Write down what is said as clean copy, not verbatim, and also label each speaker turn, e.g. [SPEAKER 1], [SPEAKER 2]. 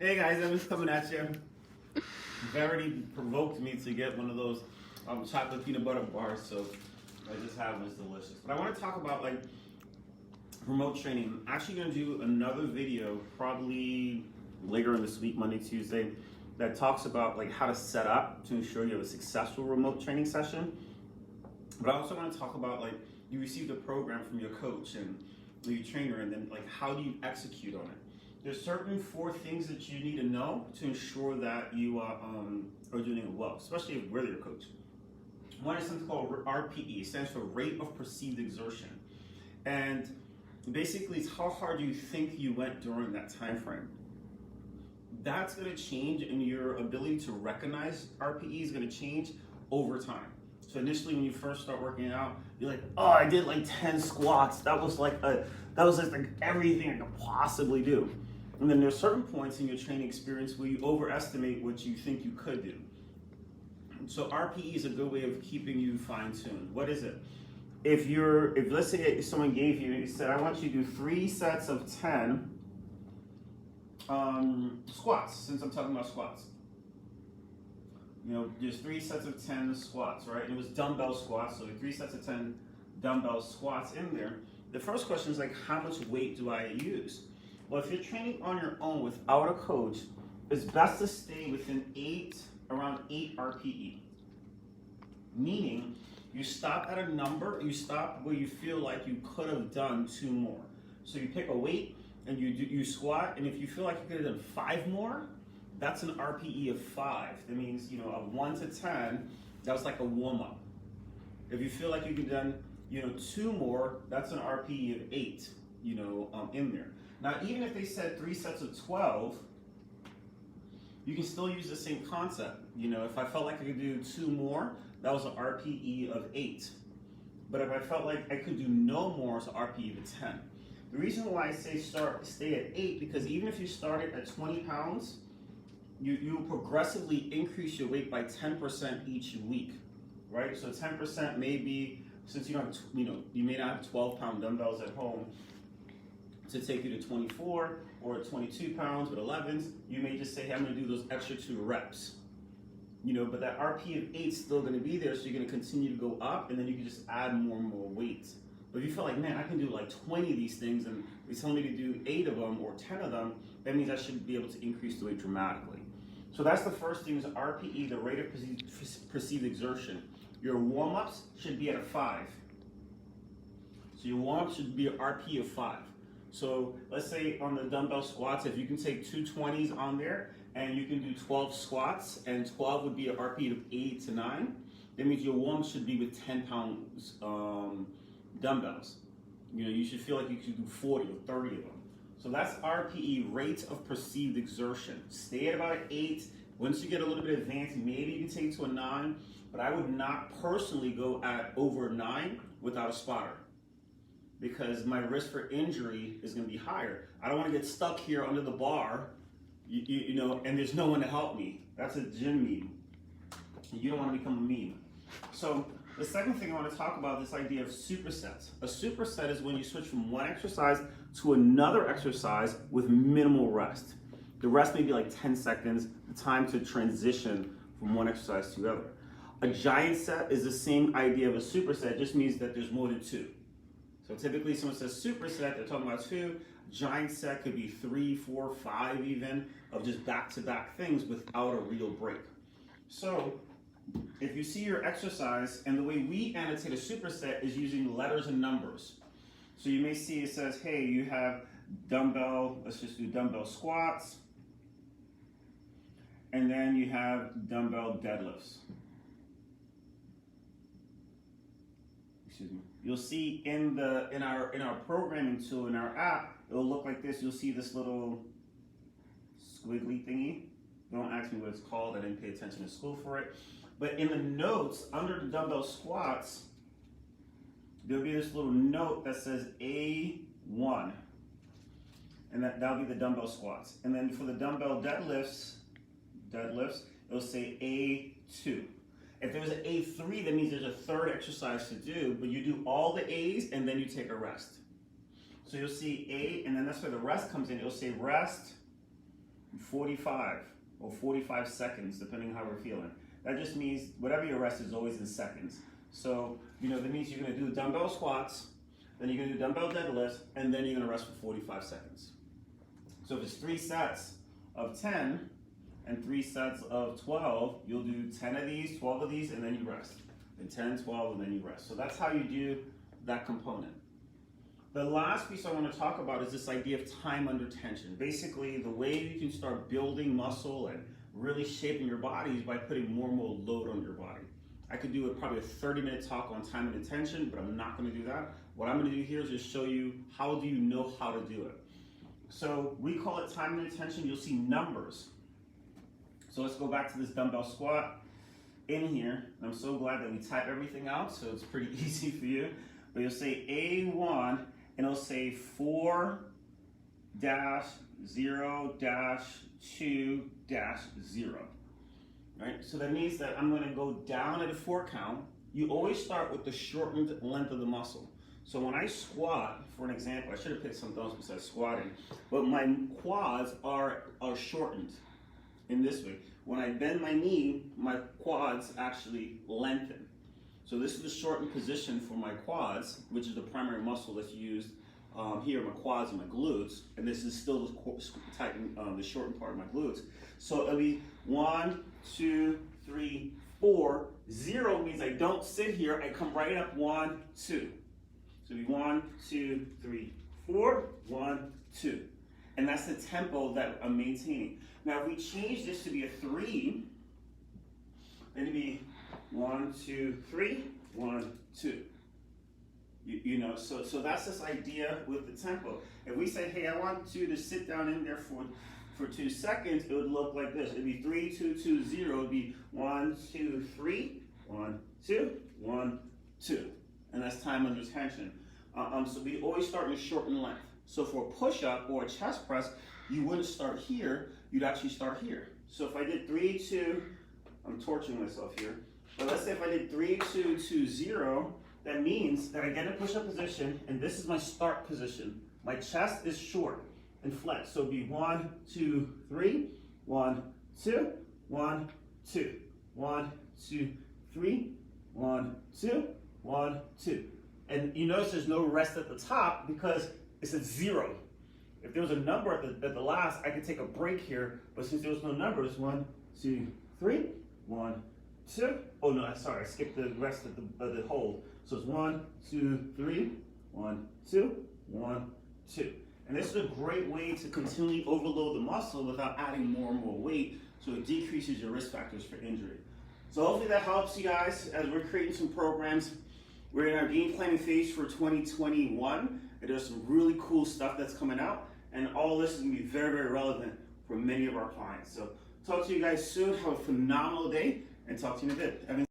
[SPEAKER 1] Hey guys, Evan's coming at you. Verity provoked me to get one of those chocolate peanut butter bars, so I just have it's delicious. But I want to talk about like remote training. I'm actually going to do another video probably later in this week, Monday, Tuesday, that talks about like how to set up to ensure you have a successful remote training session. But I also want to talk about like you received a program from your coach and your trainer, and then like how do you execute on it? There's certain 4 things that you need to know to ensure that you are doing it well, especially if we're your coach. One is something called RPE, stands for rate of perceived exertion. And basically it's how hard you think you went during that time frame. That's gonna change, and your ability to recognize RPE is gonna change over time. So initially when you first start working out, you're like, oh, I did like 10 squats. That was like everything I could possibly do. And then there's certain points in your training experience where you overestimate what you think you could do. So RPE is a good way of keeping you fine-tuned. What is it? If let's say someone gave you, he said, I want you to do 3 sets of 10 squats, since I'm talking about squats. You know, there's 3 sets of 10 squats, right? And it was dumbbell squats, so 3 sets of 10 dumbbell squats in there. The first question is like, how much weight do I use? Well, if you're training on your own without a coach, it's best to stay within around 8 RPE. Meaning, you stop at a number, you stop where you feel like you could have done 2 more. So you pick a weight and you squat, and if you feel like you could have done 5 more, that's an RPE of 5. That means, you know, of 1 to 10, that was like a warm-up. If you feel like you could have done, 2 more, that's an RPE of 8, in there. Now, even if they said 3 sets of 12, you can still use the same concept. If I felt like I could do 2 more, that was an RPE of 8. But if I felt like I could do no more, it's an RPE of 10. The reason why I say stay at 8, because even if you started at 20 pounds, you will progressively increase your weight by 10% each week, right? So 10% may be, since you may not have 12-pound dumbbells at home to take you to 24 or 22 pounds with 11s, you may just say, hey, I'm gonna do those extra 2 reps. But that RPE of 8 is still gonna be there, so you're gonna continue to go up, and then you can just add more and more weight. But if you feel like, man, I can do like 20 of these things, and they tell me to do 8 of them or 10 of them, that means I should be able to increase the weight dramatically. So that's the first thing, is RPE, the rate of perceived exertion. Your warm-ups should be at a 5. So your warm-up should be an RPE of 5. So let's say on the dumbbell squats, if you can take 2 20s on there, and you can do 12 squats, and 12 would be an RPE of 8 to 9, that means your warm should be with 10 pounds dumbbells. You should feel like you should do 40 or 30 of them. So that's RPE, rate of perceived exertion. Stay at about an 8. Once you get a little bit advanced, maybe you can take it to a 9, but I would not personally go at over 9 without a spotter, because my risk for injury is going to be higher. I don't want to get stuck here under the bar, and there's no one to help me. That's a gym meme. You don't want to become a meme. So the second thing I want to talk about is this idea of supersets. A superset is when you switch from one exercise to another exercise with minimal rest. The rest may be like 10 seconds, the time to transition from one exercise to the other. A giant set is the same idea of a superset, just means that there's more than 2. So typically someone says superset, they're talking about 2. Giant set could be 3, 4, 5 even, of just back-to-back things without a real break. So if you see your exercise, and the way we annotate a superset is using letters and numbers. So you may see it says, hey, you have dumbbell, let's just do dumbbell squats, and then you have dumbbell deadlifts. Excuse me. You'll see in our programming tool, in our app, it'll look like this. You'll see this little squiggly thingy. Don't ask me what it's called. I didn't pay attention to school for it. But in the notes, under the dumbbell squats, there'll be this little note that says A1. And that'll be the dumbbell squats. And then for the dumbbell deadlifts, it'll say A2. If there's an A3, that means there's a 3rd exercise to do, but you do all the A's and then you take a rest. So you'll see A, and then that's where the rest comes in. It'll say rest 45 or 45 seconds, depending on how we're feeling. That just means whatever your rest is always in seconds. So, that means you're gonna do dumbbell squats, then you're gonna do dumbbell deadlifts, and then you're gonna rest for 45 seconds. So if it's 3 sets of 10 and 3 sets of 12, you'll do 10 of these, 12 of these, and then you rest. And 10, 12, and then you rest. So that's how you do that component. The last piece I want to talk about is this idea of time under tension. Basically, the way you can start building muscle and really shaping your body is by putting more and more load on your body. I could do probably a 30-minute talk on time under tension, but I'm not going to do that. What I'm going to do here is just show you how do you know how to do it. So we call it time under tension. You'll see numbers. So let's go back to this dumbbell squat in here. And I'm so glad that we type everything out, so it's pretty easy for you. But you'll say A1, and it'll say 4-0-2-0. Right? So that means that I'm going to go down at a 4 count. You always start with the shortened length of the muscle. So when I squat, for an example, I should have picked something else besides squatting, but my quads are shortened in this way. When I bend my knee, my quads actually lengthen. So this is the shortened position for my quads, which is the primary muscle that's used here, my quads and my glutes, and this is still the shortened part of my glutes. So it'll be 1, 2, 3, 4. 0 means I don't sit here, I come right up 1, 2. So it'll be 1, 2, 3, 4, 1, 2. And that's the tempo that I'm maintaining. Now if we change this to be a 3, then it'd be 1, 2, 3, 1, 2. So that's this idea with the tempo. If we say, hey, I want you to sit down in there for 2 seconds, it would look like this. It'd be 3, 2, 2, 0. It'd be 1, 2, 3, 1, 2, 1, 2. And that's time under tension. So we always start in shortened length. So for a push-up or a chest press, you wouldn't start here, you'd actually start here. So if I did 3, 2, I'm torturing myself here, but let's say if I did 3, 2, 2, 0, that means that I get in push-up position, and this is my start position. My chest is short and flexed, so it'd be 1, 2, 3, 1, 2, 1, 2, 1, 2, 3, 1, 2, 1, 2. And you notice there's no rest at the top because it's at 0. If there was a number at the last, I could take a break here, but since there was no numbers, 1, 2, 3, 1, 2. Oh no, sorry, I skipped the rest of the hold. So it's 1, 2, 3, 1, 2, 1, 2. And this is a great way to continually overload the muscle without adding more and more weight, so it decreases your risk factors for injury. So hopefully that helps you guys as we're creating some programs. We're in our game planning phase for 2021, and there's some really cool stuff that's coming out, and all this is going to be very, very relevant for many of our clients. So talk to you guys soon. Have a phenomenal day, and talk to you in a bit.